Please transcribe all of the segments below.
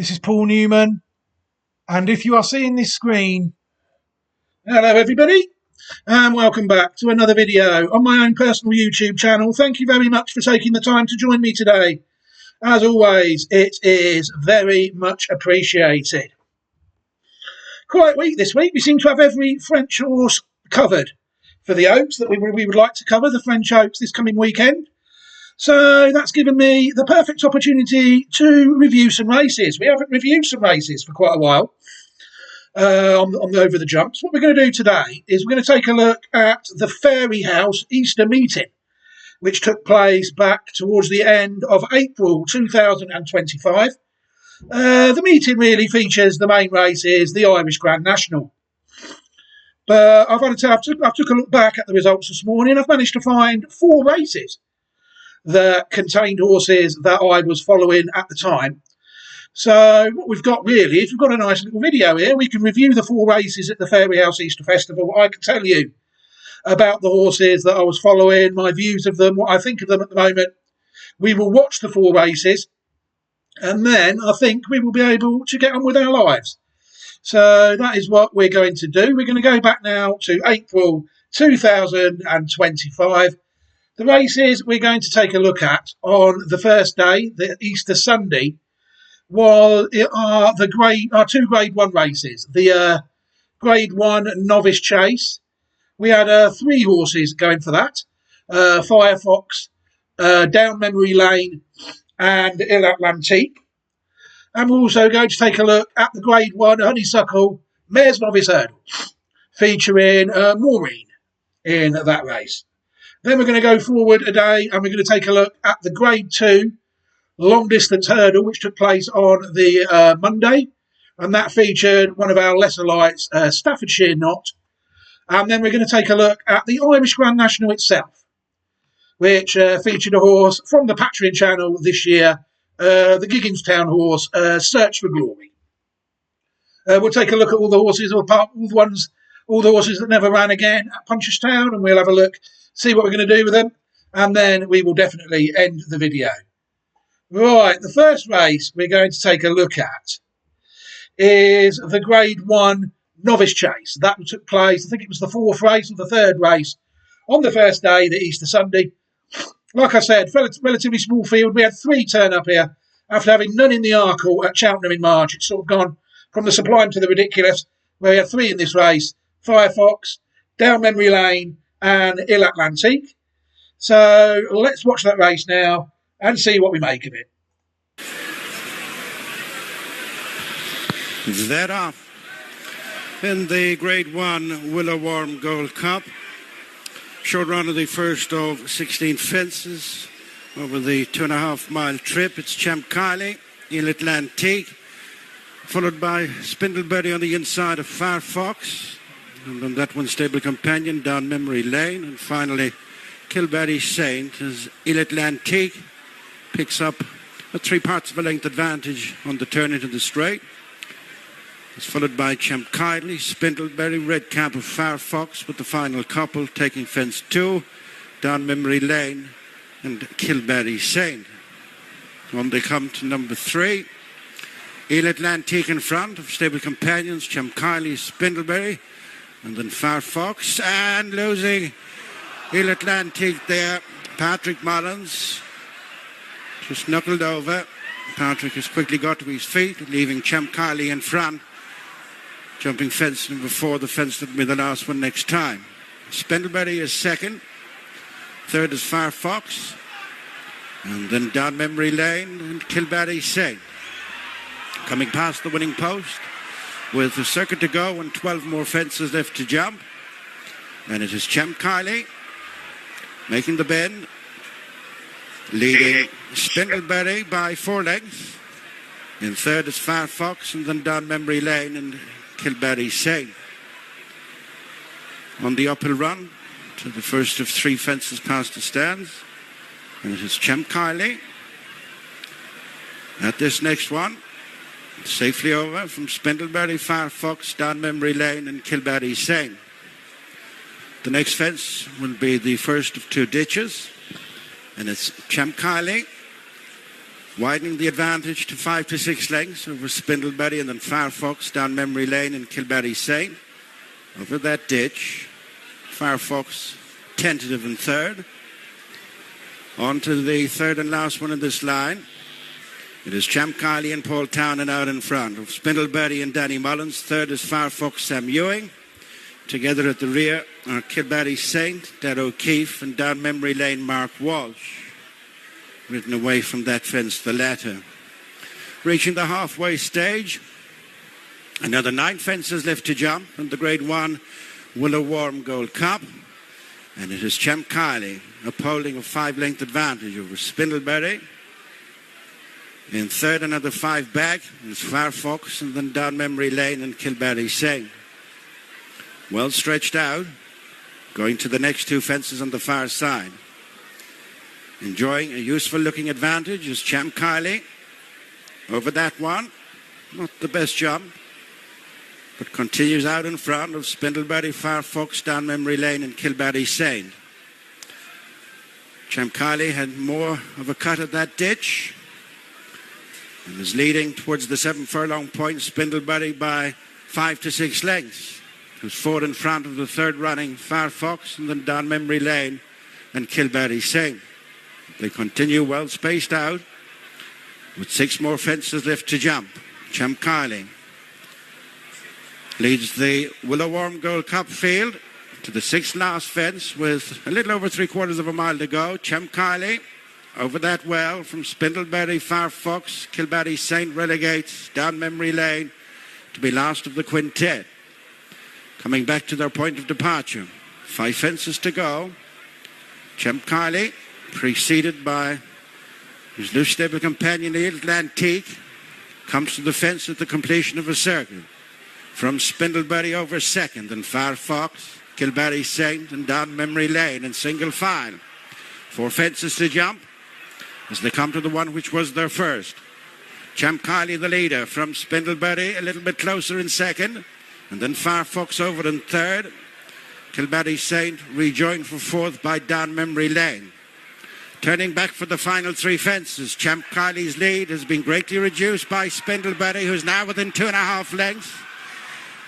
This is Paul Newman, and if you are seeing this screen, hello everybody, and welcome back to another video on my own personal YouTube channel. Thank you very much for taking the time to join me today. As always, it is very much appreciated. Quiet week this week. We seem to have every French horse covered for the Oaks that we would like to cover, the French Oaks, this coming weekend. So that's given me the perfect opportunity to review some races. We haven't reviewed some races for quite a while on the Over the Jumps. What we're going to do today is we're going to take a look at the Fairyhouse Easter meeting, which took place back towards the end of April 2025. The meeting really features the main races, the Irish Grand National. But I took a look back at the results this morning. I've managed to find 4 races that contained horses that I was following at the time. So what we've got really is we've got a nice little video here. We can review the 4 races at the Fairyhouse Easter Festival. I can tell you about the horses that I was following, my views of them, what I think of them at the moment. We will watch the 4 races, and then I think we will be able to get on with our lives. So that is what we're going to do. We're going to go back now to April 2025. The races we're going to take a look at on the first day, the Easter Sunday, are 2 Grade 1 races. The Grade 1 Novice Chase. We had 3 horses going for that. Firefox, Down Memory Lane and Il Atlantique. And we're also going to take a look at the Grade 1 Honeysuckle Mare's Novice Hurdle, featuring Maureen in that race. Then we're going to go forward a day and we're going to take a look at the Grade 2 Long Distance Hurdle, which took place on the Monday. And that featured one of our lesser lights, Staffordshire Knot. And then we're going to take a look at the Irish Grand National itself, which featured a horse from the Patreon channel this year, the Gigginstown horse, Search for Glory. We'll take a look at all the horses, all the horses that never ran again at Punchestown, and we'll have a look, see what we're going to do with them, and then we will definitely end the video. Right, the first race we're going to take a look at is the Grade 1 Novice Chase. That took place, I think it was the 4th race or the 3rd race on the first day, the Easter Sunday. Like I said, relatively small field. We had 3 turn up here after having none in the Arkle at Cheltenham in March. It's sort of gone from the sublime to the ridiculous, where we had 3 in this race: Firefox, Down Memory Lane and Il Atlantique. So let's watch that race now and see what we make of it. That off in the Grade 1 Willow Worm Gold Cup. Short run of the first of 16 fences over the 2.5-mile trip. It's Champ Kylie, Il Atlantique, followed by Spindleberry on the inside of Firefox. And on that one, Stable Companion, Down Memory Lane. And finally, Kilberry Saint as Il Atlantique picks up a 3/4 of a length advantage on the turn into the straight. It's followed by Champ Kylie, Spindleberry, Red Cap of Firefox with the final couple taking fence 2, Down Memory Lane and Kilberry Saint. On they come to number 3. Il Atlantique in front of Stable Companions, Champ Kylie, Spindleberry, and then Firefox, and losing Il Atlantique there. Patrick Mullins just knuckled over. Patrick has quickly got to his feet, leaving Champ Kylie in front. Jumping fence number 4, the fence that will be the last one next time. Spindleberry is 2nd. 3rd is Firefox. And then Down Memory Lane and Kilberry Saint. Coming past the winning post with a circuit to go and 12 more fences left to jump. And it is Champ Kylie making the bend, leading Spindleberry by 4 lengths. In 3rd is Firefox, and then Down Memory Lane and Kilberry Saint. On the uphill run to the first of 3 fences past the stands. And it is Champ Kylie. At this next one, safely over from Spindleberry, Firefox, Down Memory Lane and Kilberry Saint. The next fence will be the first of 2 ditches. And it's Champ Kylie widening the advantage to 5 to 6 lengths over Spindleberry and then Firefox down Memory Lane and Kilbarry Saint. Over that ditch, Firefox tentative in third. On to the third and last one in this line. It is Champ Kiley and Paul Townend out in front of Spindleberry and Danny Mullins. Third is Firefox Sam Ewing. Together at the rear are Kilbarry Saint, Dad O'Keefe, and down Memory Lane, Mark Walsh. Ridden away from that fence, the latter. Reaching the halfway stage, another 9 fences left to jump, and the Grade 1 Willow Warm Gold Cup. And it is Champ Kiley, upholding a 5-length advantage over Spindleberry. In third, another 5 back, is Firefox, and then down Memory Lane and Kilbarry Saint. Well stretched out, going to the next 2 fences on the far side. Enjoying a useful-looking advantage is Champ Kiley. Over that one, not the best jump, but continues out in front of Spindleberry, Firefox, down Memory Lane and Kilbarry Saint. Champ Kiley had more of a cut at that ditch and is leading towards the 7 furlong point, Spindleberry by 5 to 6 lengths. Who's 4 in front of the third running Firefox and then down Memory Lane and Kilbarry Saint. They continue well spaced out with 6 more fences left to jump. Champ Kiley leads the Willow Warm Gold Cup field to the 6th last fence with a little over 3/4 of a mile to go. Champ Kiley over that well from Spindleberry, Firefox, Kilbarry Saint relegates down Memory Lane to be last of the quintet. Coming back to their point of departure. 5 fences to go. Champ Kiley, preceded by his new stable companion, the Atlantique, comes to the fence at the completion of a circle. From Spindleberry over second, and Firefox, Kilbarry Saint, and down Memory Lane in single file. 4 fences to jump as they come to the one which was their first. Champ Kiley, the leader, from Spindleberry, a little bit closer in second. And then Firefox over in third. Kilbarry Saint rejoined for fourth by down Memory Lane. Turning back for the final 3 fences, Champ Kiley's lead has been greatly reduced by Spindleberry, who's now within 2.5 lengths.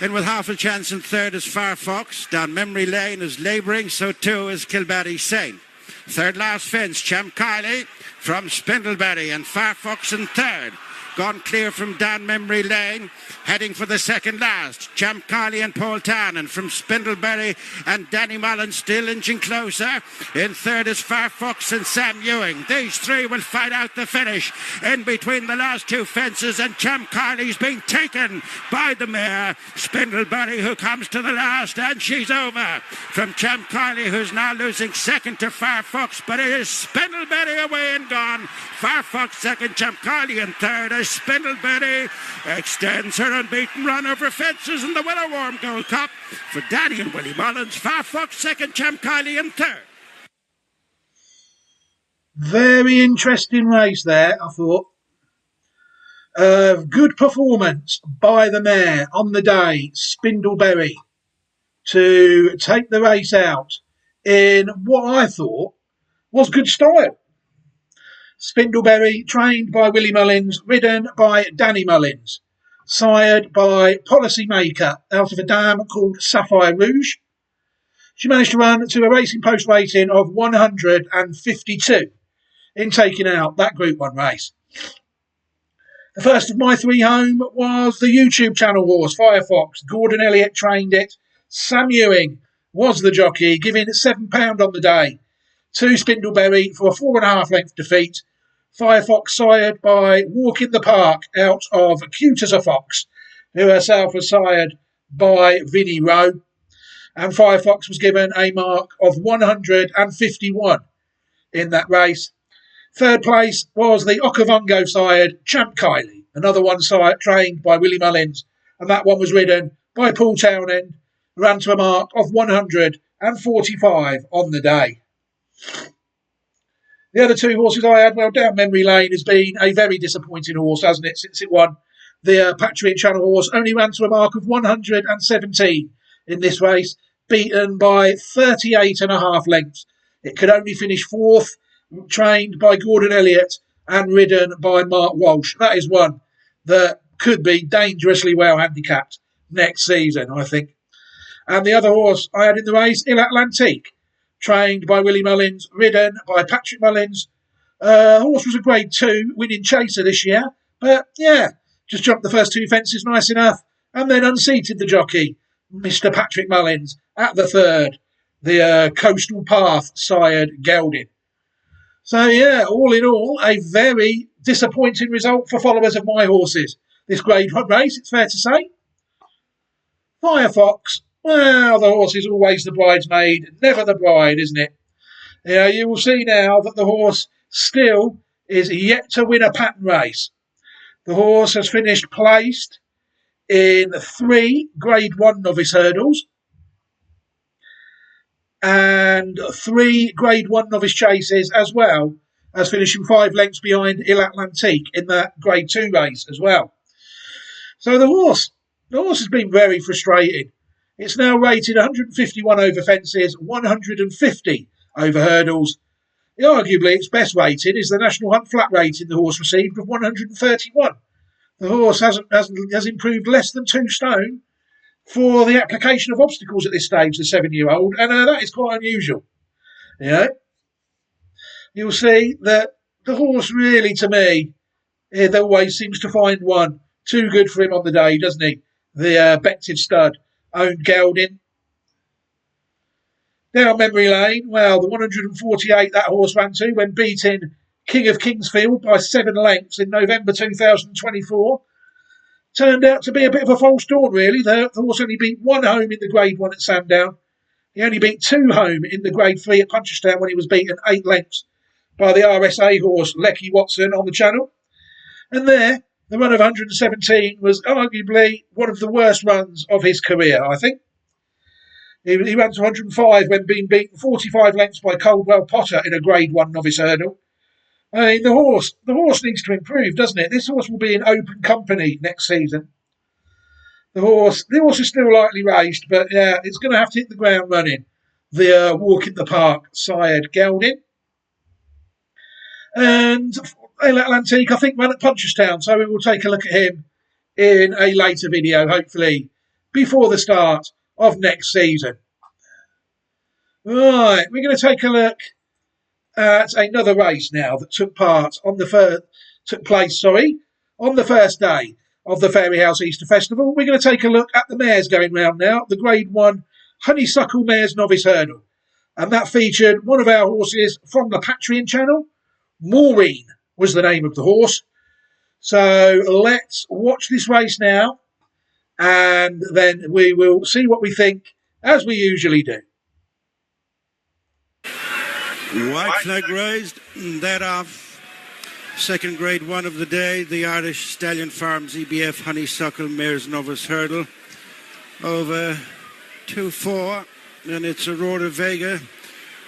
And with half a chance in third is Firefox. Down Memory Lane is labouring, so too is Kilbarry Saint. Third last fence, Champ Kiley from Spindleberry and Firefox in third. Gone clear from down Memory Lane, heading for the second last. Champ Kiley and Paul Townend from Spindleberry and Danny Mullins still inching closer. In third is Firefox and Sam Ewing. These 3 will fight out the finish in between the last 2 fences, and Champ Kiley's being taken by the mare Spindleberry, who comes to the last, and she's over from Champ Kiley, who's now losing second to Firefox, but it is Spindleberry away and gone. Firefox second, Champ Kiley in third. Spindleberry extends her unbeaten run over fences in the Willow Warm Gold Cup for Danny and Willie Mullins. Firefox second, Champ Kiley in third. Very interesting race there, I thought. Good performance by the mare on the day, Spindleberry, to take the race out in what I thought was good style. Spindleberry, trained by Willie Mullins, ridden by Danny Mullins, sired by Policymaker out of a dam called Sapphire Rouge. She managed to run to a Racing Post rating of 152 in taking out that Group 1 race. The first of my 3 home was the YouTube channel horse, Firefox. Gordon Elliott trained it. Sam Ewing was the jockey, giving £7 on the day to Spindleberry for a 4.5 length defeat. Firefox sired by Walk in the Park out of Cute as a Fox, who herself was sired by Vinnie Rowe. And Firefox was given a mark of 151 in that race. Third place was the Okavango sired Champ Kiley, another one trained by Willie Mullins, and that one was ridden by Paul Townend, ran to a mark of 145 on the day. The other 2 horses I had, well, down Memory Lane has been a very disappointing horse, hasn't it, since it won the Patriot Channel horse. Only ran to a mark of 117 in this race, beaten by 38.5 lengths. It could only finish 4th, trained by Gordon Elliott, and ridden by Mark Walsh. That is one that could be dangerously well handicapped next season, I think. And the other horse I had in the race, Il Atlantique, trained by Willie Mullins, ridden by Patrick Mullins. The horse was a grade 2 winning chaser this year, but yeah, just jumped the first 2 fences nice enough and then unseated the jockey, Mr. Patrick Mullins, at the third, the Coastal Path sired gelding. So yeah, all in all, a very disappointing result for followers of my horses. This grade 1 race, it's fair to say. Firefox, well, the horse is always the bridesmaid, never the bride, isn't it? Yeah, you will see now that the horse still is yet to win a pattern race. The horse has finished placed in 3 grade 1 novice hurdles and 3 grade 1 novice chases, as well as finishing 5 lengths behind Il Atlantique in that grade 2 race as well. So the horse has been very frustrating. It's now rated 151 over fences, 150 over hurdles. Arguably, its best rating is the National Hunt flat rating the horse received of 131. The horse has improved less than 2 stone for the application of obstacles at this stage, the 7-year-old, and that is quite unusual. Yeah, you'll see that the horse really, to me, it always seems to find one too good for him on the day, doesn't he? The Bective stud, owned gelding. Down memory lane, well, the 148 that horse ran to when beating King of Kingsfield by 7 lengths in November 2024 turned out to be a bit of a false dawn, really. The horse only beat 1 home in the grade 1 at Sandown. He only beat 2 home in the grade 3 at Punchestown when he was beaten 8 lengths by the RSA horse Lecky Watson on the channel. And there, the run of 117 was arguably one of the worst runs of his career, I think. He ran to 105 when being beaten 45 lengths by Coldwell Potter in a grade 1 novice hurdle. I mean, the horse needs to improve, doesn't it? This horse will be in open company next season. The horse is still lightly raced, but yeah, it's going to have to hit the ground running. The walk in the park sired gelding. And Il Atlantique, I think, ran at Punchestown, so we will take a look at him in a later video, hopefully, before the start of next season. Right, we're going to take a look at another race now that took place on the first day of the Fairyhouse Easter Festival. We're going to take a look at the mares going round now, the Grade 1 Honeysuckle Mares Novice Hurdle. And that featured one of our horses from the Patreon channel. Maureen was the name of the horse. So let's watch this race now, and then we will see what we think, as we usually do. White flag raised, that off. Second grade 1 of the day, the Irish Stallion Farms EBF Honeysuckle Mares Novice Hurdle over 2-4, and it's Aurora Vega,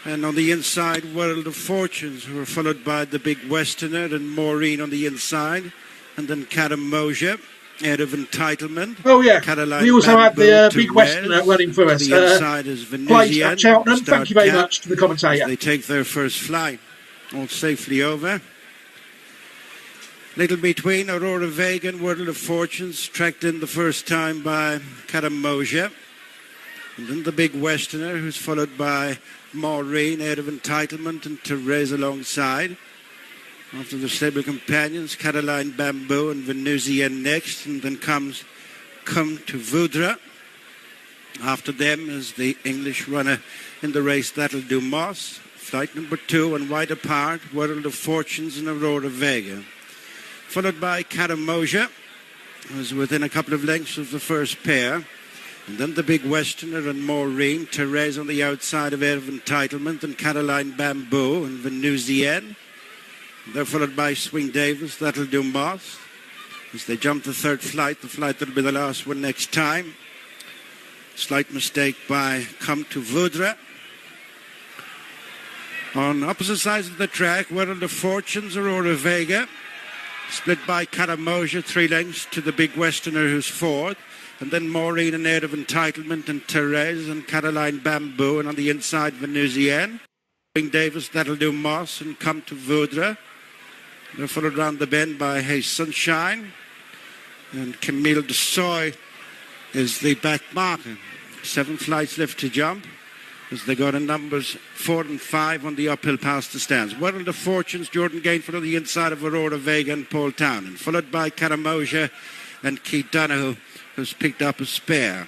and on the inside World of Fortunes, who are followed by the Big Westerner and Maureen on the inside, and then Caramoja, Head of Entitlement. Oh yeah, Caroline we also had the Big Perez. Westerner running for us. The inside is Place at Cheltenham. Thank you very much to the commentator. They take their first fly, all safely over. Little between Aurora Vega and World of Fortunes, tracked in the first time by Caramoja. And then the Big Westerner, who's followed by Maureen, Head of Entitlement, and Therese alongside. After the stable companions, Caroline Bamboo and Venusian next, and then comes Come to Voudra. After them is the English runner in the race, That'll Do Moss. Flight number 2 and wide apart, World of Fortunes and Aurora Vega. Followed by Caramoja, who's within a couple of lengths of the first pair. And then the Big Westerner and Maureen, Therese on the outside of Head of Entitlement, and Caroline Bamboo and Venusian. They're followed by Swing Davis, That'll Do Moss. As they jump the third flight, the flight that'll be the last one next time. Slight mistake by Come to Voudra. On opposite sides of the track, World of Fortunes, Aurora Vega. Split by Caramoja, 3 lengths to the Big Westerner, who's fourth. And then Maureen and Head of Entitlement, and Therese and Caroline Bamboo. And on the inside, Venusian. Swing Davis, That'll Do Moss, and Come to Voudra. They're followed round the bend by Hey Sunshine. And Camille Desoy is the back marker. 7 flights left to jump as they go to numbers 4 and 5 on the uphill past the stands. World of Fortunes, Jordan Gainford on the inside of Aurora Vega and Paul Townend, followed by Caramoja and Keith Donoghue, who's picked up a spare.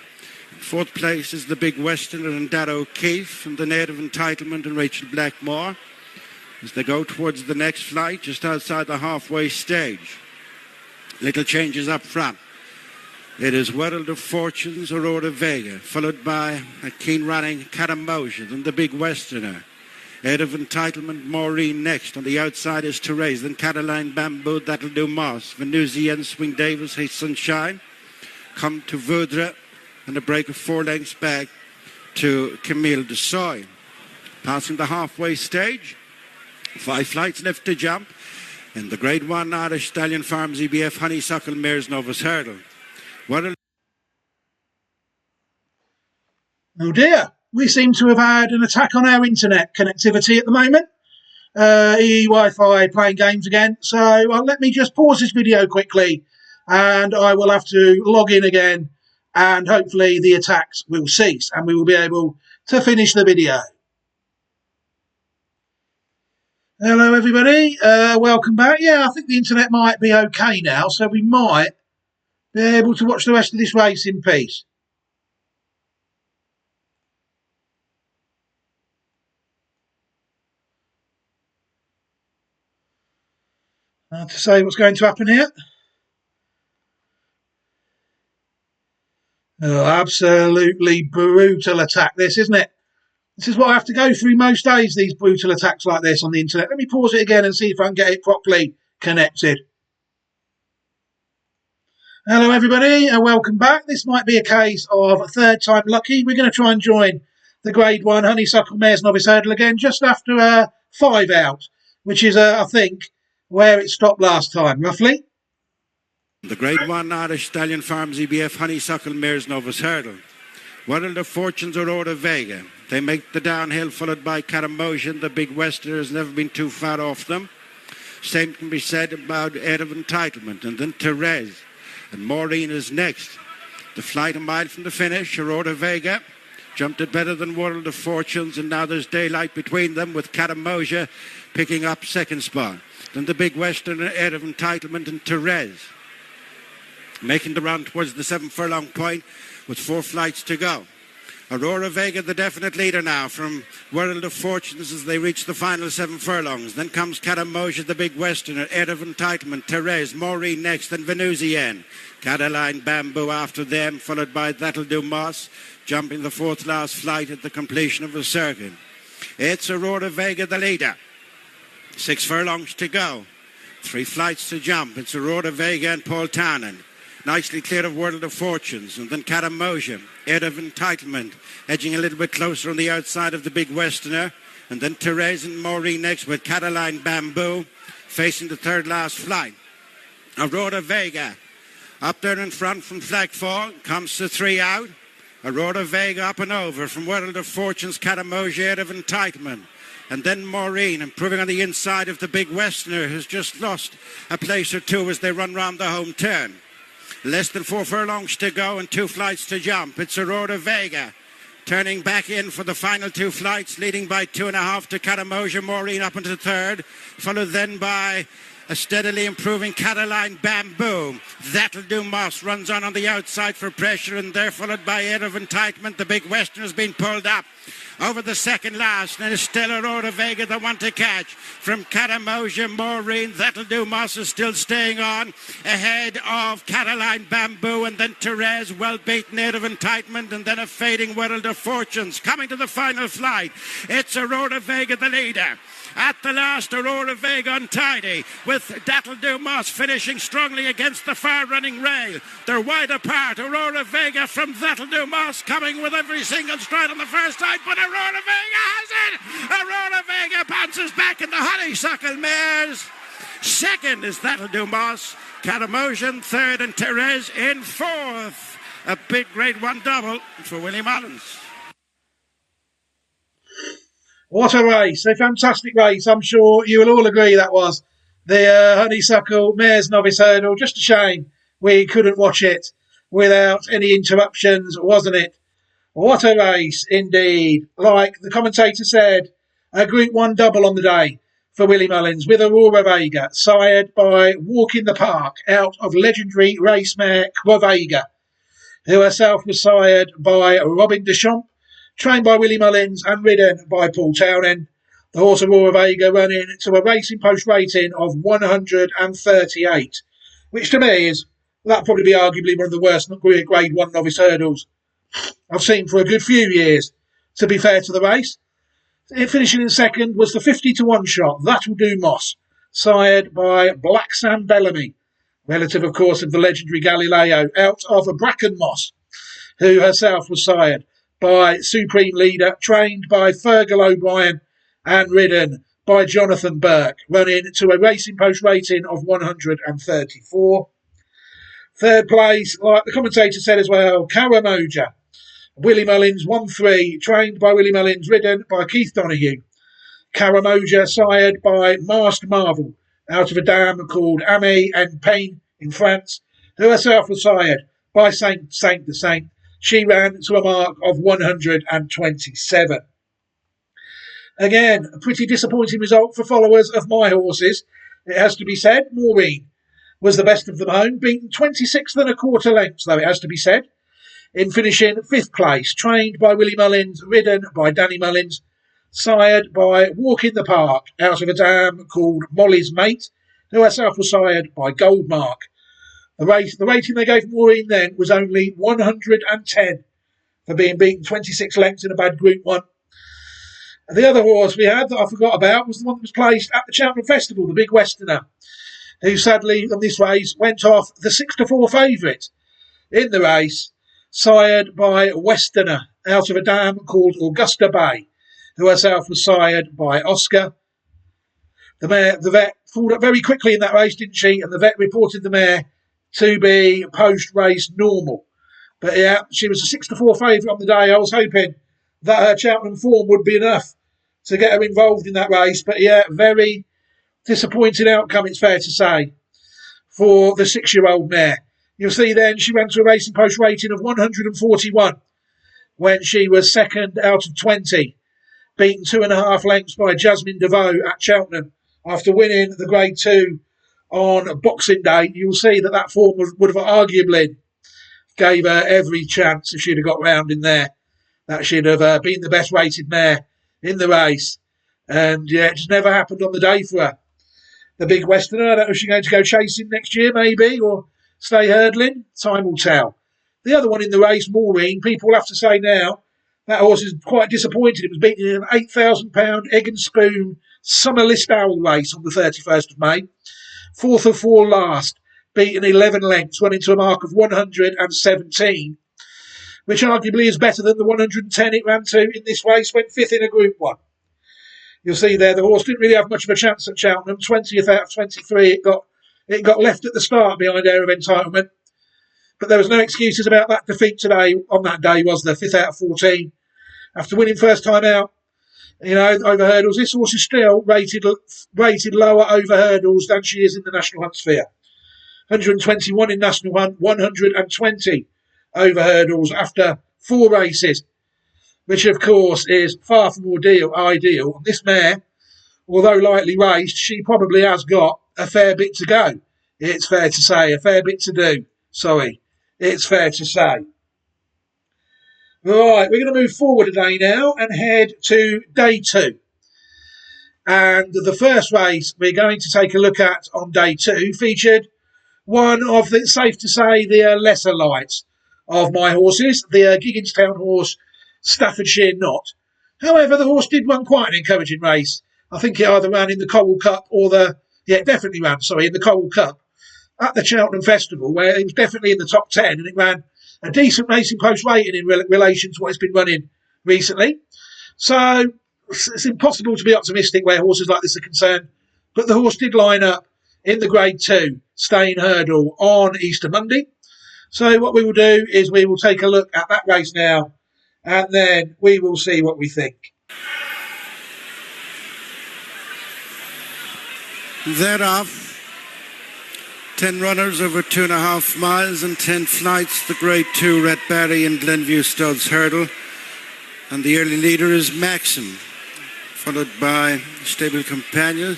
4th place is the Big Westerner and Dad O'Keefe, and the Native Entitlement and Rachel Blackmore as they go towards the next flight just outside the halfway stage. Little changes up front. It is World of Fortunes, Aurora Vega, followed by a keen running Caramoja, then the Big Westerner. Head of Entitlement, Maureen next. On the outside is Therese, then Caroline Bamboo, That'll Do Moss. Venusian, Swing Davis, Hey Sunshine. Come to Voudre, and a break of 4 lengths back to Camille Desoy. Passing the halfway stage, 5 flights left to jump. In the Grade 1 Irish Stallion Farms EBF Honeysuckle Mares Novice Hurdle. Oh dear, we seem to have had an attack on our internet connectivity at the moment. EE Wi-Fi playing games again. So let me just pause this video quickly and I will have to log in again and hopefully the attacks will cease and we will be able to finish the video. Hello everybody, welcome back. Yeah, I think the internet might be okay now, so we might be able to watch the rest of this race in peace. To say what's going to happen here. Oh, absolutely brutal attack this, isn't it? This is what I have to go through most days, these brutal attacks like this on the internet. Let me pause it again and see if I can get it properly connected. Hello everybody and welcome back. This might be a case of 3rd time lucky. We're going to try and join the Grade 1 Honeysuckle Mares Novice Hurdle again just after 5 out, which is, I think, where it stopped last time, roughly. The Grade 1 Irish Stallion Farms EBF Honeysuckle Mares Novice Hurdle. World of Fortunes, Aurora Vega. They make the downhill, followed by Caramoja. The Big Westerner has never been too far off them. Same can be said about Head of Entitlement. And then Therese. And Maureen is next. The flight a mile from the finish. Aurora Vega jumped it better than World of Fortunes. And now there's daylight between them with Caramoja picking up 2nd spot. Then the Big Westerner, Head of Entitlement, and Therese making the run towards the 7 furlong point with 4 flights to go. Aurora Vega, the definite leader now from World of Fortunes as they reach the final 7 furlongs. Then comes Caramoja, the Big Westerner, Head of Entitlement, Therese, Maureen next, and Venusian. Caroline Bamboo after them, followed by That'll Do Moss, jumping the 4th last flight at the completion of the circuit. It's Aurora Vega, the leader. 6 furlongs to go. 3 flights to jump. It's Aurora Vega and Paul Townend. Nicely clear of World of Fortunes. And then Caramoja, Head of Entitlement, edging a little bit closer on the outside of the Big Westerner. And then Therese and Maureen next with Caroline Bamboo facing the 3rd last flight. Aurora Vega up there in front from Flagfall. Comes to 3 out. Aurora Vega up and over from World of Fortunes, Caramoja, Head of Entitlement. And then Maureen improving on the inside of the Big Westerner, who's just lost a place or 2 as they run round the home turn. Less than 4 furlongs to go and 2 flights to jump. It's Aurora Vega turning back in for the final 2 flights, leading by 2.5 to Caramoja. Maureen up into 3rd, followed then by a steadily improving Caroline Bamboo. That'll Do Moss runs on the outside for pressure, and they're followed by Head of Entitlement. The Big Western has been pulled up over the 2nd last, and it's still Aurora Vega the one to catch from Caramoja. Maureen, That'll Do Moss is still staying on ahead of Caroline Bamboo, and then Therese, well beaten, Head of Entitlement, and then a fading World of Fortunes. Coming to the final flight, it's Aurora Vega the leader. At the last, Aurora Vega untidy, with That'll Do Moss finishing strongly against the far-running rail. They're wide apart. Aurora Vega from That'll Do Moss coming with every single stride on the first side, but Aurora Vega has it! Aurora Vega bounces back in the Honeysuckle Mares. 2nd is That'll Do Moss. Caramoja 3rd, and Therese in 4th. A big Grade 1 double for Willie Mullins. What a race, a fantastic race. I'm sure you will all agree that was. The Honeysuckle Mares Novice Hurdle. Just a shame we couldn't watch it without any interruptions, wasn't it? What a race indeed. Like the commentator said, a Group 1 double on the day for Willie Mullins with Aurora Vega, sired by Walk in the Park out of legendary race mare Quavega, who herself was sired by Robin Deschamps, trained by Willie Mullins and ridden by Paul Townend. The horse Aurora Vega running to a racing post rating of 138, which to me is, that'd probably be arguably one of the worst Grade 1 novice hurdles I've seen for a good few years, to be fair to the race. Finishing in second was the 50-1 shot, That'll Do Moss, sired by Black Sam Bellamy, relative, of course, of the legendary Galileo, out of a Bracken Moss, who herself was sired by Supreme Leader, trained by Fergal O'Brien and ridden by Jonathan Burke, running to a racing post rating of 134. Third place, like the commentator said as well, Karamoja. Willie Mullins, 1-3, trained by Willie Mullins, ridden by Keith Donoghue. Karamoja, sired by Masked Marvel, out of a dam called Amé and Pain in France, who herself was sired by Saint the Saint. She ran to a mark of 127. Again, a pretty disappointing result for followers of my horses. It has to be said, Maureen was the best of them home, beaten 26 1/4 lengths, though it has to be said, in finishing 5th place, trained by Willie Mullins, ridden by Danny Mullins, sired by Walk in the Park, out of a dam called Molly's Mate, who herself was sired by Goldmark. The rating they gave Maureen then was only 110 for being beaten 26 lengths in a bad Group 1. And the other horse we had that I forgot about was the one that was placed at the Cheltenham Festival, the Big Westerner, who sadly on this race went off the 6-4 favourite in the race, sired by Westerner, out of a dam called Augusta Bay, who herself was sired by Oscar. The vet pulled up very quickly in that race, didn't she? And the vet reported the mare to be post-race normal. But yeah, she was a 6-4 favourite on the day. I was hoping that her Cheltenham form would be enough to get her involved in that race. But yeah, very disappointing outcome, it's fair to say, for the 6-year-old mare. You'll see then she ran to a racing post rating of 141 when she was second out of 20, beaten 2.5 lengths by Jasmine DeVoe at Cheltenham after winning the Grade 2 on Boxing Day. You'll see that form would have arguably gave her every chance if she'd have got round in there. That she'd have been the best rated mare in the race. And yeah, it just never happened on the day for her. The Big Westerner, I don't know if she's going to go chasing next year maybe, or stay hurdling. Time will tell. The other one in the race, Maureen, people will have to say now, that horse is quite disappointed. It was beaten in an £8,000 egg and spoon summer list owl race on the 31st of May. 4th of 4 last, beaten 11 lengths, running to a mark of 117, which arguably is better than the 110 it ran to in this race, went 5th in a Group 1. You'll see there the horse didn't really have much of a chance at Cheltenham. 20th out of 23, it got left at the start behind Air of Entitlement. But there was no excuses about that defeat today. On that day was the 5th out of 14. After winning first time out, over hurdles, this horse is still rated lower over hurdles than she is in the National Hunt Sphere. 121 in National Hunt, 120 over hurdles after 4 races, which of course is far from ideal. And this mare, although lightly raced, she probably has got a fair bit to go. It's fair to say, a fair bit to do. It's fair to say. Right, we're going to move forward today now and head to day 2. And the first race we're going to take a look at on day 2 featured one of the, safe to say, the lesser lights of my horses, the Gigginstown horse, Staffordshire Knot. However, the horse did run quite an encouraging race. I think it either ran in the Coral Cup or it definitely ran, in the Coral Cup at the Cheltenham Festival, where it was definitely in the top 10, and it ran a decent racing post rating in relation to what it's been running recently. So it's impossible to be optimistic where horses like this are concerned. But the horse did line up in the Grade 2 staying hurdle on Easter Monday. So what we will do is we will take a look at that race now, and then we will see what we think. Thereof, 10 runners over 2.5 miles and 10 flights. The Grade 2 Red Barry and Glenview Studs Hurdle. And the early leader is Maxim, followed by Stable Companion,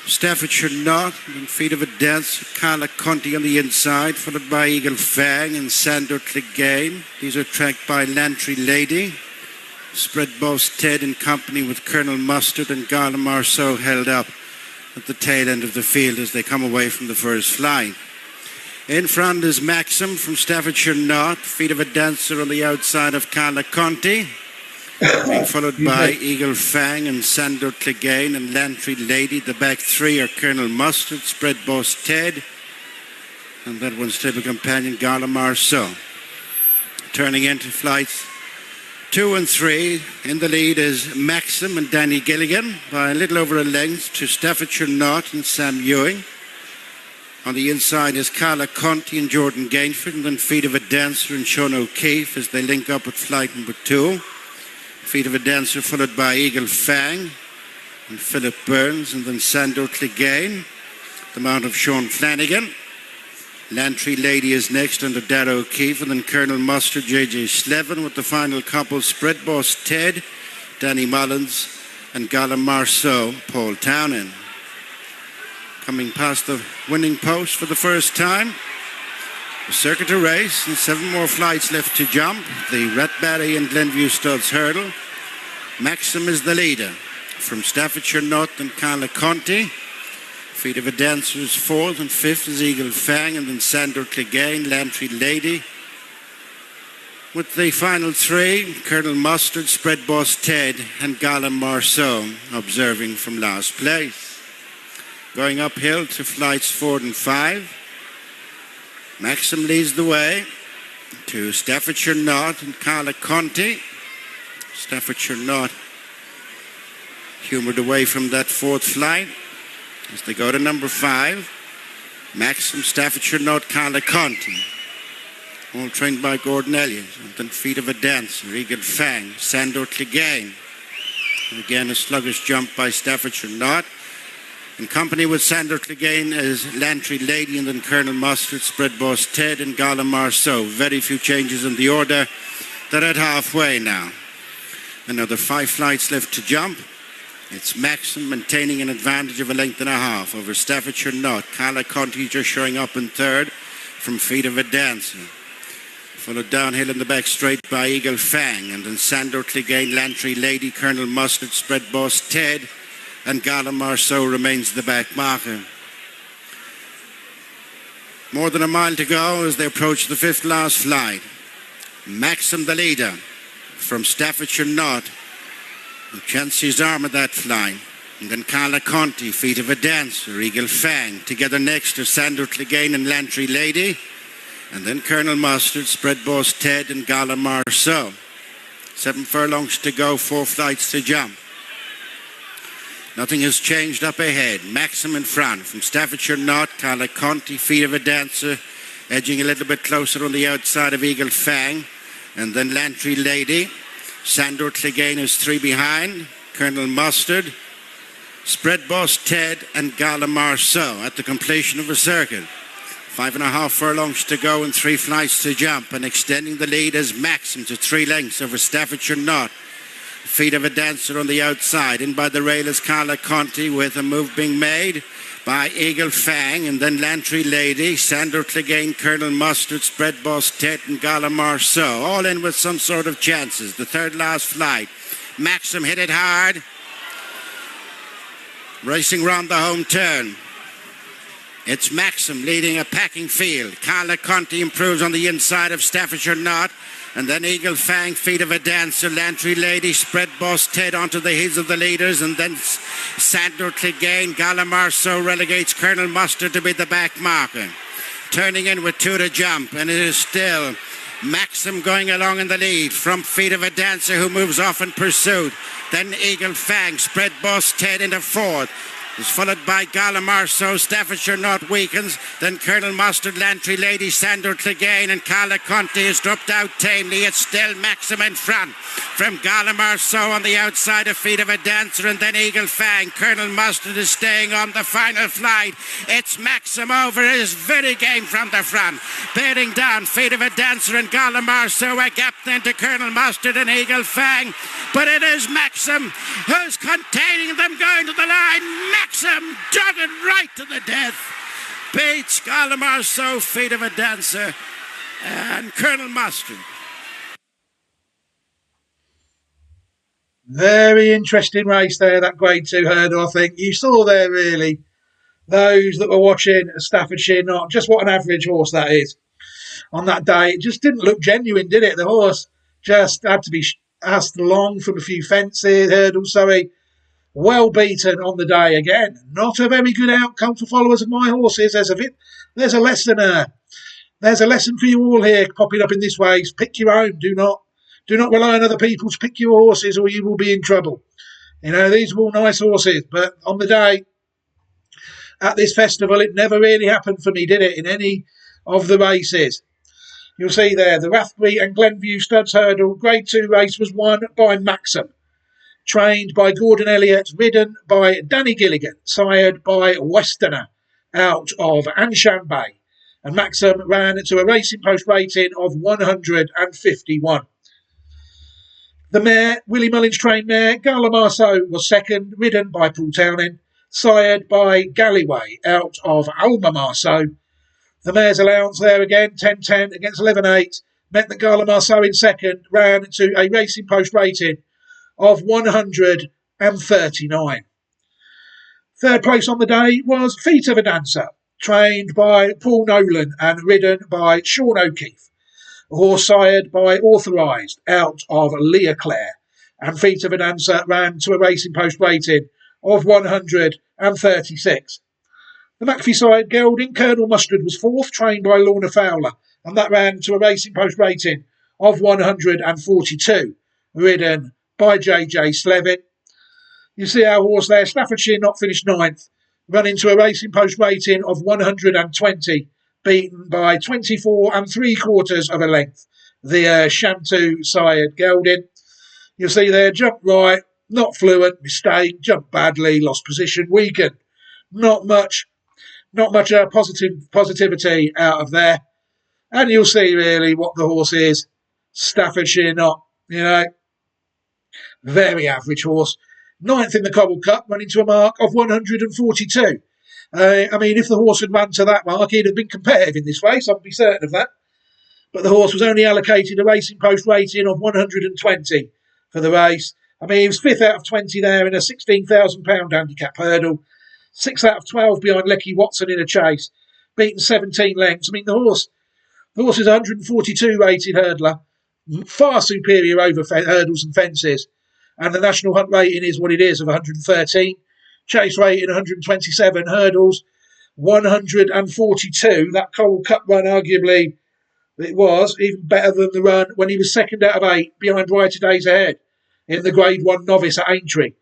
Staffordshire Knot, and Feet of a Dance, Carla Conti on the inside, followed by Eagle Fang and Sandor Clegane. These are tracked by Lantry Lady. Spread Boss Ted in company with Colonel Mustard and Gala Marceau held up at the tail end of the field as they come away from the first fly. In front is Maxim from Staffordshire Knot, Feet of a Dancer on the outside of Carla Conti, being followed by Eagle Fang and Sandor Clegane and Lantry Lady. The back three are Colonel Mustard, Spread Boss Ted, and that one's Stable Companion Gala Marceau. Turning into flights 2 and 3, in the lead is Maxim and Danny Gilligan by a little over a length to Staffordshire Knot and Sam Ewing. On the inside is Carla Conti and Jordan Gainford, and then Feet of a Dancer and Sean O'Keefe as they link up with flight number 2. Feet of a Dancer followed by Eagle Fang and Philip Burns, and then Sandor Clegane, the mount of Sean Flanagan. Lantry Lady is next under Darrow O'Keefe, and then Colonel Mustard, J.J. Slevin, with the final couple, Spread Boss Ted, Danny Mullins, and Gala Marceau, Paul Townend. Coming past the winning post for the first time. A circuit to race and 7 more flights left to jump. The Red Barry and Glenview Studs Hurdle. Maxim is the leader from Staffordshire Knot and Carla Conti. Feet of a Dancer is 4th, and 5th is Eagle Fang, and then Sandor Clegane, Lantry Lady. With the final 3, Colonel Mustard, Spread Boss Ted, and Gala Marceau observing from last place. Going uphill to flights 4 and 5. Maxim leads the way to Staffordshire Knot and Carla Conti. Staffordshire Knot humoured away from that 4th flight. As they go to number 5, Maxim, Staffordshire Knot, Carla Conti, all trained by Gordon Elliott. And then Feet of a Dancer, Eagle Fang, Sandor Clegane. And again, a sluggish jump by Staffordshire Knot. In company with Sandor Clegane is Lantry Lady, and then Colonel Mustard, Spread Boss Ted, and Gala Marceau. Very few changes in the order. They're at halfway now. Another 5 flights left to jump. It's Maxim maintaining an advantage of a length and a half over Staffordshire Knot. Carla Conti just showing up in 3rd from Feet of a Dancer. Followed downhill in the back straight by Eagle Fang, and then Sandor Clegane, Lantry Lady, Colonel Mustard, Spread Boss Ted, and Gala Marceau remains the back marker. More than a mile to go as they approach the 5th last flight. Maxim the leader from Staffordshire Knot, who chanced his arm at that flight. And then Carla Conti, Feet of a Dancer, Eagle Fang, together next to Sandor Clegane and Lantry Lady. And then Colonel Mustard, Spread Boss Ted, and Gala Marceau. 7 furlongs to go, 4 flights to jump. Nothing has changed up ahead. Maxim in front from Staffordshire Knot, Carla Conti, Feet of a Dancer, edging a little bit closer on the outside of Eagle Fang. And then Lantry Lady. Sandor Clegane is 3 behind. Colonel Mustard, Spread Boss Ted, and Gala Marceau at the completion of a circuit. 5.5 furlongs to go and 3 flights to jump. And extending the lead is Maxim to 3 lengths over Staffordshire Knot. Feet of a Dancer on the outside. In by the rail is Carla Conti, with a move being made by Eagle Fang, and then Lantry Lady, Sandor Clegane, Colonel Mustard, Spread Boss Ted, and Gala Marceau, all in with some sort of chances. The 3rd last flight. Maxim hit it hard. Racing round the home turn. It's Maxim leading a packing field. Carla Conti improves on the inside of Staffordshire Knot. And then Eagle Fang, Feet of a Dancer, Lantry Lady, Spread Boss Ted onto the heels of the leaders, and then Sandor Clegane. Gala Marceau relegates Colonel Mustard to be the back marker. Turning in with 2 to jump, and it is still Maxim going along in the lead from Feet of a Dancer, who moves off in pursuit. Then Eagle Fang, Spread Boss Ted into 4th. is followed by Gallimar, Staffordshire Not weakens, then Colonel Mustard, Lantry, Lady Sandor, Clegane and Cala Conti has dropped out tamely. It's still Maxim in front. From Gallimar on the outside, a Feet of a Dancer and then Eagle Fang. Colonel Mustard is staying on the final flight. It's Maxim over his very game from the front. Bearing down Feet of a Dancer and Gallimar, a gap then to Colonel Mustard and Eagle Fang. But it is Maxim who's containing them going to the line. Maxim dogged right to the death. Beats Gallimar, Feet of a Dancer and Colonel Mustard. Very interesting race there, that Grade 2 hurdle, I think. You saw there, really, those that were watching Staffordshire Not, just what an average horse that is on that day. It just didn't look genuine, did it? The horse just had to be asked long from a few fences, hurdles, well beaten on the day again. Not a very good outcome for followers of my horses. There's a lesson for you all here popping up in this race. Pick your own. Do not rely on other people to pick your horses or you will be in trouble. You know, these are all nice horses, but on the day at this festival, it never really happened for me, did it, in any of the races? You'll see there, the Rathbury and Glenview Studs Hurdle Grade 2 race was won by Maxim, trained by Gordon Elliott, ridden by Danny Gilligan, sired by Westerner out of Anshan and Maxim ran to a racing post rating of 151. The mare, Willie Mullins trained mare, Gallimar was second, ridden by Paul Townend, sired by Galloway out of Alma. The mare's allowance there again, 10-10 against 11-8, meant that Gallimar in second ran to a racing post rating of 139. Third place on the day was Feet of a Dancer, trained by Paul Nolan and ridden by Sean O'Keefe. A horse sired by Authorised out of Leah Clare, and Feet of a Dancer ran to a racing post rating of 136. The McAfee side gelding, Colonel Mustard, was fourth, trained by Lorna Fowler, and that ran to a racing post rating of 142, ridden by JJ Slevin. You see our horse there, Staffordshire Not finished ninth, running to a racing post rating of 120, beaten by 24 3/4 of a length. The Shantou sired gelding. You see there, jumped right, not fluent, mistake, jumped badly, lost position, weakened. Not much positivity out of there. And you'll see really what the horse is. Staffordshire Not, very average horse. Ninth in the Cobble Cup, running to a mark of 142. If the horse had run to that mark, he'd have been competitive in this race, I'd be certain of that. But the horse was only allocated a racing post rating of 120 for the race. He was 5th out of 20 there in a £16,000 handicap hurdle. 6 out of 12 behind Lecky Watson in a chase, beaten 17 lengths. The horse is a 142 rated hurdler, far superior over hurdles and fences. And the national hunt rating is what it is, of 113. Chase rating 127, hurdles 142. That Coral Cup run, arguably, it was even better than the run when he was 2nd out of 8 behind Brighter Days Ahead in the Grade 1 novice at Aintree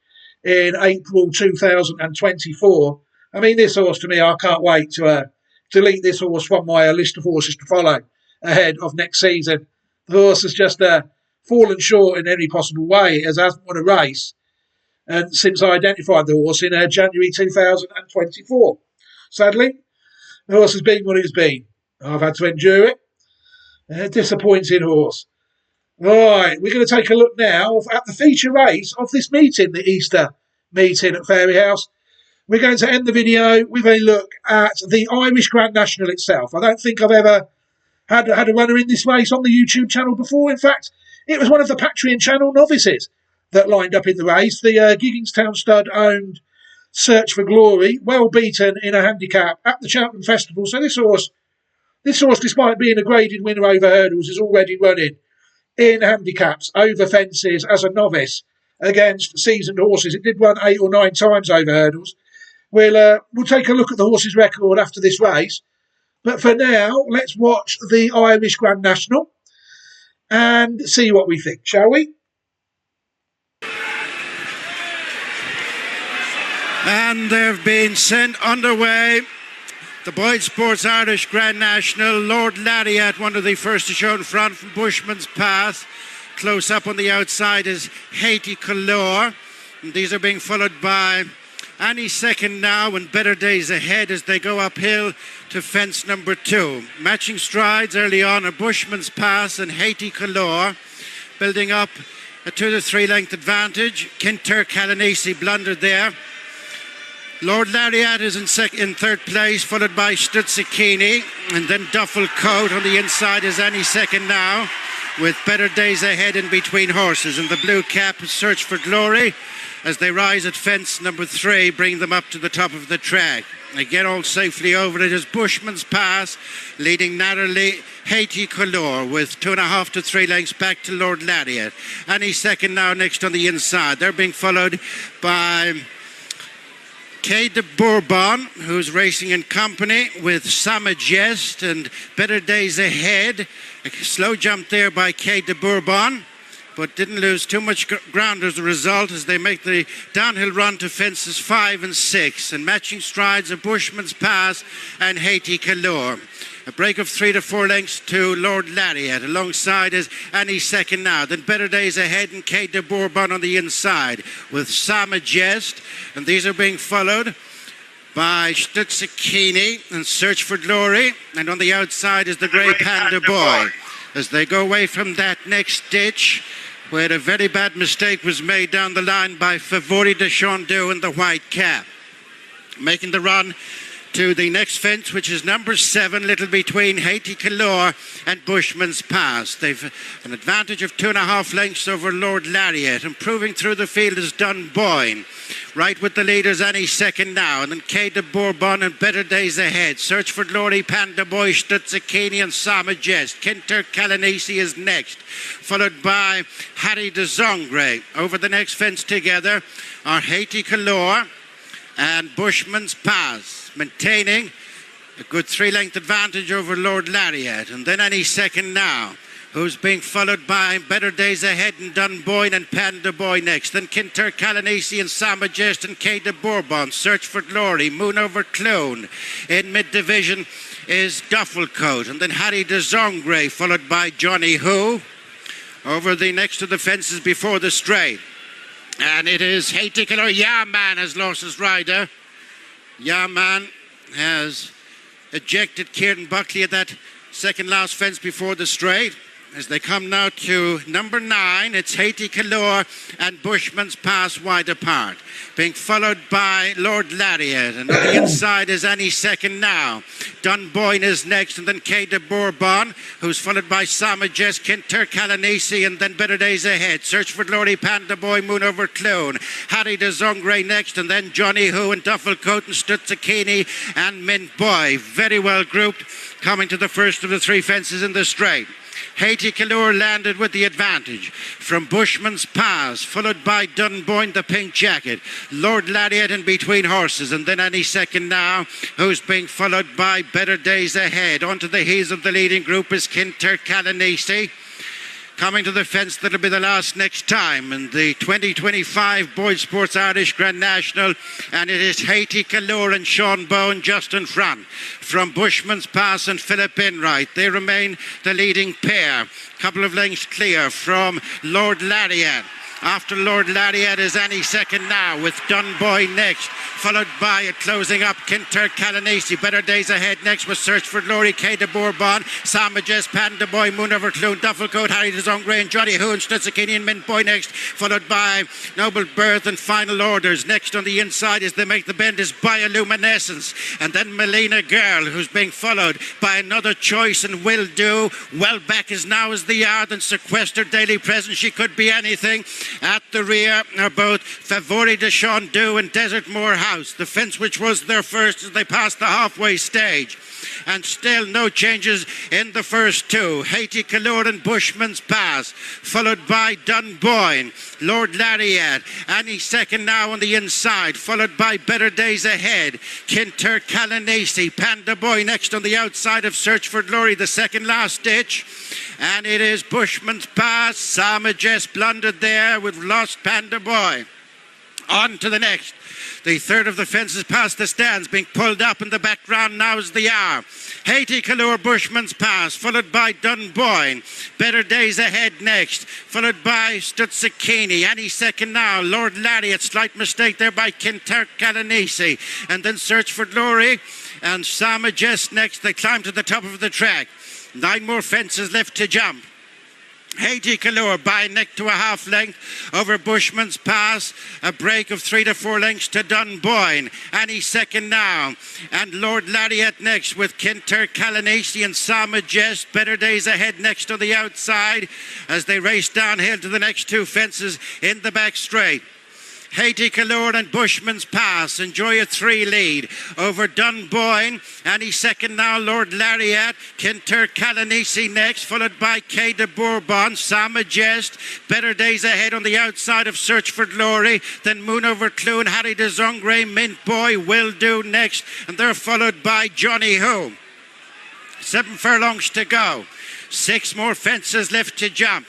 in April 2024. This horse, to me, I can't wait to delete this horse from my list of horses to follow ahead of next season. The horse has just fallen short in any possible way. It hasn't won a race and since I identified the horse in January 2024. Sadly, the horse has been what it's been. I've had to endure it. A disappointing horse. Right, we're going to take a look now at the feature race of this meeting, the Easter meeting at Fairyhouse. We're going to end the video with a look at the Irish Grand National itself. I don't think I've ever had a runner in this race on the YouTube channel before. In fact, it was one of the Patreon channel novices that lined up in the race. The Giggingstown stud owned Search for Glory, well beaten in a handicap at the Cheltenham Festival. So this horse, despite being a graded winner over hurdles, is already running in handicaps over fences as a novice against seasoned horses. It did run 8 or 9 times over hurdles. We'll take a look at the horse's record after this race. But for now, let's watch the Irish Grand National and see what we think, shall we? And they've been sent underway. The Boyd Sports Irish Grand National. Lord Lariat, one of the first to show in front from Bushman's Pass. Close up on the outside is Haiti Color. And these are being followed by Any Second Now and Better Days Ahead as they go uphill to fence number 2. Matching strides early on are Bushman's Pass and Haiti Color, building up a 2 to 3 length advantage. Kinter Calanese blundered there. Lord Lariat is in third place, followed by Stutzikini, and then Duffel Coat. On the inside is Any Second Now, with Better Days Ahead in between horses. And the blue cap Search for Glory as they rise at fence number 3, bring them up to the top of the track. They get all safely over it as Bushman's Pass, leading narrowly Haiti Color with 2.5 to 3 lengths back to Lord Lariat. Any Second Now next on the inside. They're being followed by Quai de Bourbon, who's racing in company with Samajest and Better Days Ahead. A slow jump there by Quai de Bourbon, but didn't lose too much ground as a result as they make the downhill run to fences 5 and 6. And matching strides of Bushman's Pass and Haiti Color. A break of 3 to 4 lengths to Lord Lariat. Alongside is Any Second Now. Then Better Days Ahead and Quai de Bourbon on the inside with Samajest. And these are being followed by Stutzikini and Search for Glory. And on the outside is the Grey Panda Boy. As they go away from that next ditch, where a very bad mistake was made down the line by Favori de Chandu in the white cap. Making the run to the next fence, which is number 7, little between Haiti Color and Bushman's Pass. They've an advantage of 2.5 lengths over Lord Lariat. Improving through the field is Dunboyne. Right with the leaders, Any Second Now. And then Quai de Bourbon and Better Days Ahead. Search for Glory, Panda Boy, Stutzikini and Samajest. Kinter Calanese is next, followed by Harry de Zongre. Over the next fence together are Haiti Color and Bushman's Pass, maintaining a good 3-length advantage over Lord Lariat. And then Any Second Now, who's being followed by Better Days Ahead and Dunboyne and Panda Boy next. Then Kinter Calanese and Samajest and Quai de Bourbon. Search for Glory, Moon Over Clone. In mid-division is Duffel Coat. And then Harry de Zongre, followed by Johnny Who. Over the next to the fences before the straight. And it is Haiti Color. Yeah Man has lost his rider. Yeah Man has ejected Kieran Buckley at that second last fence before the straight. As they come now to number 9, it's Haiti Color and Bushman's Pass wide apart. Being followed by Lord Lariat. And on the inside is Any Second Now. Dunboyne is next, and then Quai de Bourbon, who's followed by Samajest, Kinter Calanese, and then Better Days Ahead. Search for Glory, Panda Boy, Moon Over Clone. Harry de Zongre next, and then Johnny Who and Duffel Coat and Stutzikini and Mint Boy. Very well grouped, coming to the first of the 3 fences in the straight. Haiti Color landed with the advantage from Bushman's Pass, followed by Dunboyne, the pink jacket. Lord Lariat in between horses, and then Any Second Now, who's being followed by Better Days Ahead. Onto the heels of the leading group is Kinter Calanese. Coming to the fence, that'll be the last next time in the 2025 Boyd Sports Irish Grand National, and it is Haiti Color and Sean Bowen just in front from Bushman's Pass and Philip Enright. They remain the leading pair, couple of lengths clear from Lord Lariat. After Lord Lariat is Any Second Now with Dunboyne next, followed by a closing up Kinter Calanese. Better Days Ahead next with Search for Glory, Quai de Bourbon, Samajest, Panda Boy, Moon Over Clune, Duffel Coat, Harry de Zongre and Johnny Who and Stutzikini and Mint Boy next, followed by Noble Birth and Final Orders. Next on the inside as they make the bend is Bioluminescence, and then Melina Girl, who's being followed by Another Choice and Will Do. Well back is now as the yard and Sequestered Daily Present. She could be anything. At the rear are both Favori de Chandu and Desert Moor House, the fence which was their first as they passed the halfway stage. And still no changes in the first 2. Haiti Color and Bushman's Pass, followed by Dunboyne, Lord Lariat, Any Second Now on the inside, followed by Better Days Ahead, Kinter Calanese, Panda Boy next on the outside of Search for Glory, the second last ditch. And it is Bushman's Pass. Samajest blundered there with lost Panda Boy. On to the next. The third of the fences past the stands being pulled up in the background. Now's the hour. Haiti Callure Bushman's Pass, followed by Dunboyne. Better Days Ahead next, followed by Stutzikini. Any second now, Lord Lariat. Slight mistake there by Kinturk Calanisi. And then Search for Glory and Sama Jest next. They climb to the top of the track. 9 more fences left to jump. Haiti Callure by neck to a half length over Bushman's Pass. A break of 3 to 4 lengths to Dunboyne. Any second now. And Lord Lariat next with Kinturk Calanisi and Sama Jest. Better Days Ahead next to the outside as they race downhill to the next 2 fences in the back straight. Haiti Callure and Bushman's Pass enjoy a 3 lead over Dunboyne. Any second now, Lord Lariat. Kinturk Calanisi next, followed by Quai de Bourbon, Sama Jest. Better Days Ahead on the outside of Search for Glory. Then Moon Over Clune, Harry de Zongre, Mint Boy, Will Do next. And they're followed by Johnny Ho. 7 furlongs to go. 6 more fences left to jump.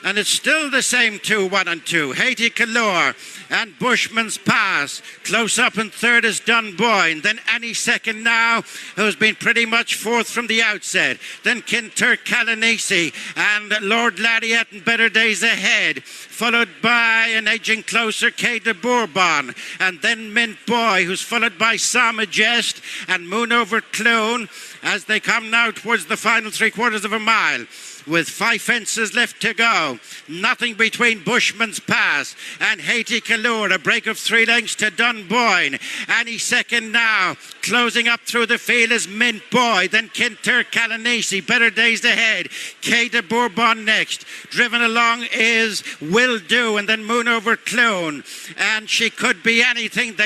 And it's still the same 2, 1 and 2. Haiti Callure and Bushman's Pass. Close up in third is Dunboyne. Then Any Second Now, who's been pretty much fourth from the outset. Then Kinturk Calanisi and Lord Lariat and Better Days Ahead. Followed by an edging closer Quai de Bourbon. And then Mint Boy, who's followed by Sama Jest and Moon Over Clune as they come now towards the final 3/4 of a mile. With 5 fences left to go. Nothing between Bushman's Pass and Haiti Callure. A break of 3 lengths to Dunboyne. Any second now. Closing up through the field is Mint Boy. Then Kinturk Calanisi. Better Days Ahead. Quai de Bourbon next. Driven along is Will Do. And then Moon Over Clune. And She Could Be Anything.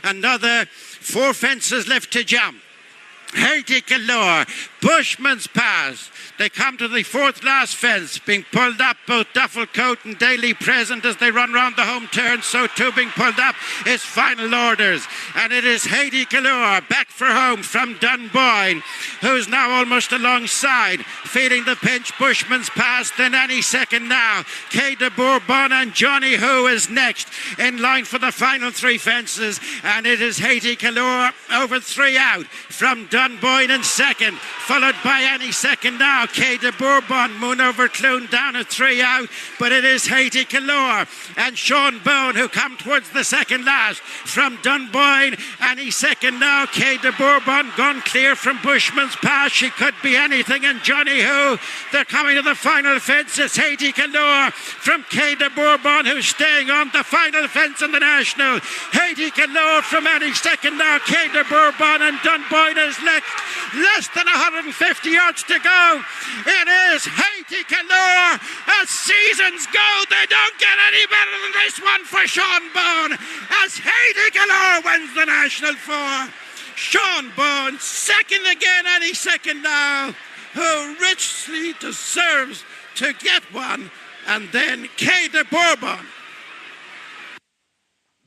Another 4 fences left to jump. Haiti Callure, Bushman's Pass. They come to the 4th last fence, being pulled up, both Dufflecoat and Daily Present as they run round the home turn. So too being pulled up is Final Orders. And it is Haiti Callure back for home from Dunboyne, who's now almost alongside, feeling the pinch. Bushman's Pass, then Any Second Now. Quai de Bourbon and Johnny Who is next in line for the final 3 fences. And it is Haiti Callure over 3 out from Dunboyne in second, followed by Any Second Now. Quai de Bourbon, Moon Over Clune down at 3 out, but it is Haiti Callure and Sean Bone who come towards the second last from Dunboyne. Any second now, Quai de Bourbon gone clear from Bushman's Pass. She Could Be Anything and Johnny Who. They're coming to the final fence. It's Haiti Callure from Quai de Bourbon who's staying on the final fence in the National. Haiti Callure from Any Second Now. Quai de Bourbon and Dunboyne is less than 150 yards to go. It is Haiti Callure. As seasons go, they don't get any better than this one for Sean Bone. As Haiti Callure wins the National 4. Sean Bone, second again, Any Second Now, who richly deserves to get one. And then Quai de Bourbon.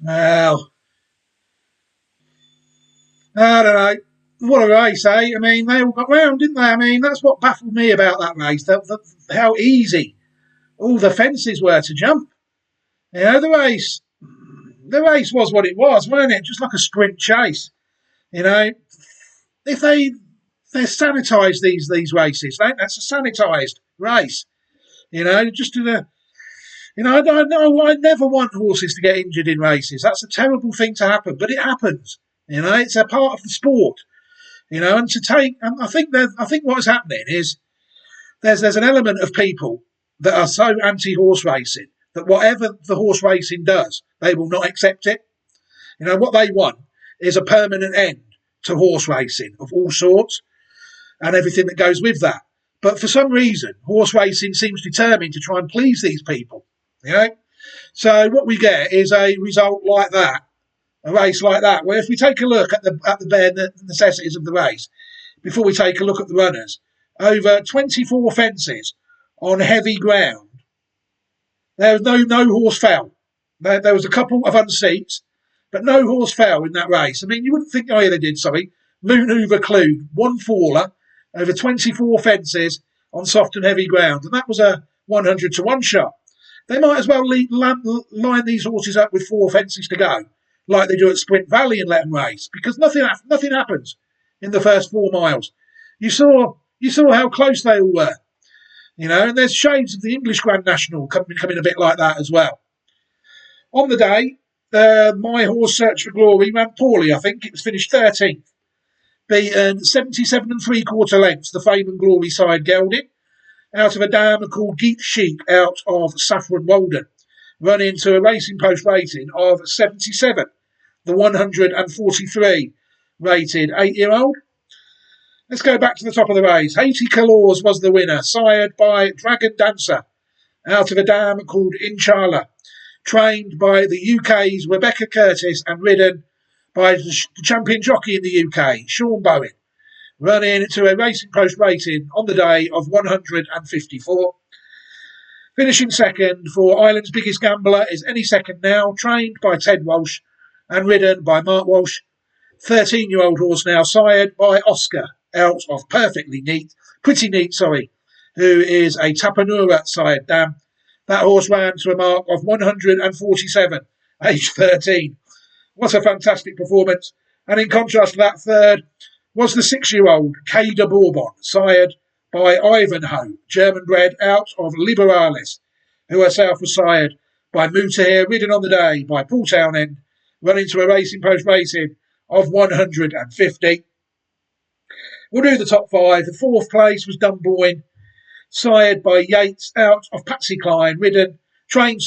Well, I don't know. What a race, eh? I mean, they all got round, didn't they? I mean, that's what baffled me about that race, how easy all the fences were to jump. You know, the race was what it was, wasn't it? Just like a sprint chase. You know, if they sanitise these races, that's a sanitised race. You know, just to the... You know, I never want horses to get injured in races. That's a terrible thing to happen, but it happens. You know, it's a part of the sport. You know, and I think what is happening is there's an element of people that are so anti-horse racing that whatever the horse racing does, they will not accept it. You know, what they want is a permanent end to horse racing of all sorts and everything that goes with that. But for some reason, horse racing seems determined to try and please these people. You know, so what we get is a result like that. A race like that, where if we take a look at the bare necessities of the race, before we take a look at the runners, over 24 fences on heavy ground, there was no horse fell. There was a couple of unseats, but no horse fell in that race. I mean, you wouldn't think, oh yeah, they did, sorry. Moon Over Clune, one faller, over 24 fences on soft and heavy ground, and that was a 100 to 1 shot. They might as well line these horses up with 4 fences to go, like they do at Sprint Valley, and let them race, because nothing happens in the first 4 miles. You saw how close they all were, and there's shades of the English Grand National coming a bit like that as well. On the day, my horse Search for Glory ran poorly. I think it was finished 13th, beaten 77 3/4 lengths. The Fame and Glory side gelded out of a dam called Geek Sheep out of Saffron Walden, run into a racing post rating of 77, the 143 rated 8-year-old. Let's go back to the top of the race. Haiti Calors was the winner, sired by Dragon Dancer out of a dam called Inshallah, trained by the UK's Rebecca Curtis and ridden by the champion jockey in the UK, Sean Bowen, running to a racing post rating on the day of 154. Finishing second for Ireland's Biggest Gambler is Any Second Now, trained by Ted Walsh and ridden by Mark Walsh. 13-year-old horse now, sired by Oscar out of Pretty Neat, who is a Tapanura sired dam. That horse ran to a mark of 147, age 13. What a fantastic performance. And in contrast to that, third was the 6-year-old Kay de Bourbon, sired by Ivanhoe, German-bred out of Liberalis, who herself was sired by Mutahir, ridden on the day by Paul Townend, running to a racing post rating of 150. We'll do the top 5. The 4th place was Dunboyne, sired by Yates out of Patsy Cline, trained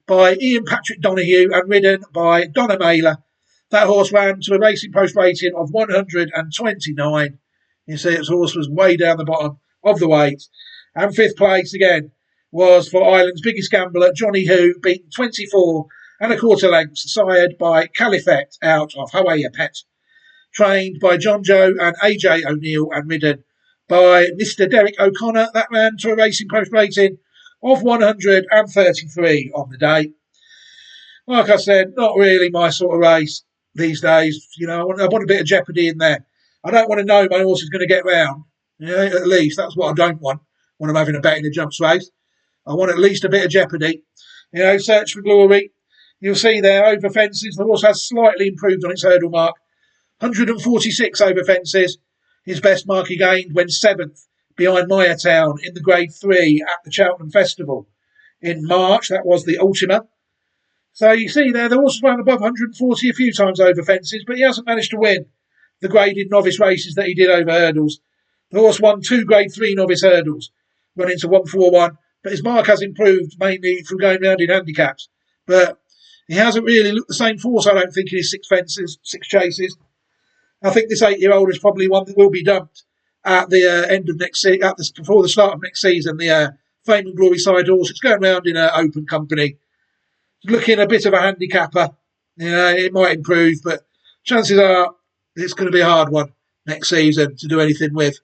by Ian Patrick Donoghue and ridden by Donna Mailer. That horse ran to a racing post rating of 129. You see, its horse was way down the bottom of the weight. And 5th place again was for Ireland's Biggest Gambler, Johnny Who, beaten 24 1/4 lengths, sired by Califet out of Hawaii Pet, trained by John Joe and AJ O'Neill and ridden by Mr. Derek O'Connor. That ran to a racing post rating of 133 on the day. Like I said, not really my sort of race these days. I want a bit of jeopardy in there. I don't want to know my horse is going to get round. At least that's what I don't want when I'm having a bet in a jumps race. I want at least a bit of jeopardy. Search for Glory. You'll see there, over fences, the horse has slightly improved on its hurdle mark. 146 over fences. His best mark he gained when 7th behind Town in the Grade 3 at the Cheltenham Festival in March. That was the Ultima. So you see there, the horse has run above 140 a few times over fences, but he hasn't managed to win the graded novice races that he did over hurdles. The horse won 2 Grade 3 novice hurdles, running to 141, but his mark has improved mainly from going round in handicaps. But he hasn't really looked the same force, I don't think, in his 6 chases. I think this 8-year-old is probably one that will be dumped at the end of next season, before the start of next season. The Fame and Glory side horse, it's going round in open company, looking a bit of a handicapper. It might improve, but chances are it's going to be a hard one next season to do anything with.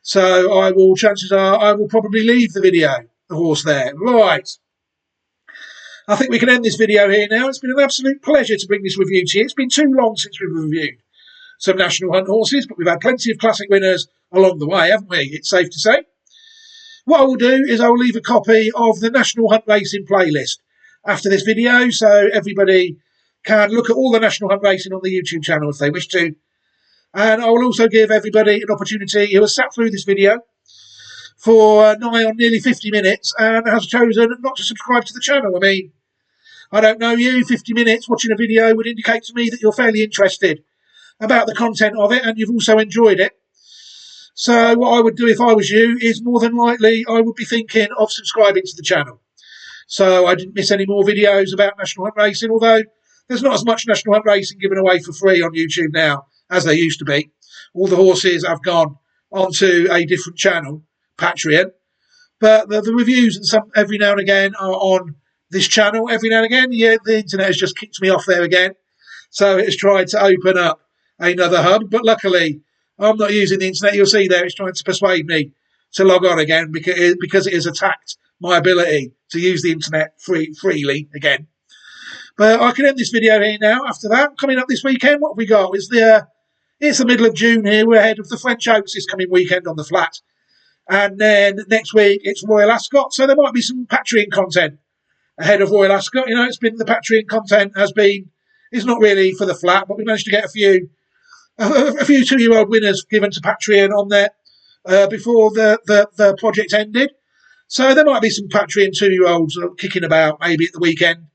So chances are I will probably leave the horse there. Right. I think we can end this video here now. It's been an absolute pleasure to bring this review to you. It's been too long since we've reviewed some National Hunt horses, but we've had plenty of classic winners along the way, haven't we? It's safe to say. What I will do is I will leave a copy of the National Hunt Racing playlist after this video, so everybody can look at all the National Hunt Racing on the YouTube channel if they wish to. And I will also give everybody an opportunity who has sat through this video for nigh on nearly 50 minutes and has chosen not to subscribe to the channel. I mean, I don't know you, 50 minutes watching a video would indicate to me that you're fairly interested about the content of it and you've also enjoyed it. So what I would do if I was you is more than likely I would be thinking of subscribing to the channel, so I didn't miss any more videos about National Hunt Racing, although there's not as much National Hunt Racing given away for free on YouTube now as there used to be. All the horses have gone onto a different channel, Patreon, but the reviews and some every now and again are on this channel. Every now and again, the internet has just kicked me off there again, so it has tried to open up another hub, but luckily I'm not using the internet. You'll see there it's trying to persuade me to log on again because it has attacked my ability to use the internet freely again. But I can end this video here now. After that, coming up this weekend, what have we got? It's the middle of June here. We're ahead of the French Oaks this coming weekend on the flat. And then next week, it's Royal Ascot. So there might be some Patreon content ahead of Royal Ascot. You know, it's been the Patreon content is not really for the flat, but we managed to get a few 2-year-old winners given to Patreon on there before the project ended. So there might be some Patreon 2-year-olds kicking about maybe at the weekend.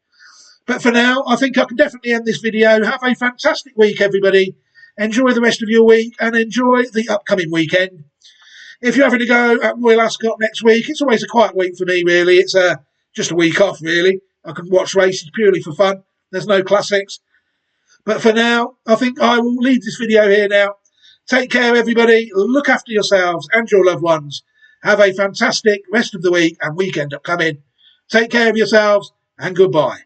But for now, I think I can definitely end this video. Have a fantastic week, everybody. Enjoy the rest of your week and enjoy the upcoming weekend. If you're having to go at Royal Ascot next week, it's always a quiet week for me, really. It's just a week off, really. I can watch races purely for fun. There's no classics. But for now, I think I will leave this video here now. Take care, everybody. Look after yourselves and your loved ones. Have a fantastic rest of the week and weekend upcoming. Take care of yourselves and goodbye.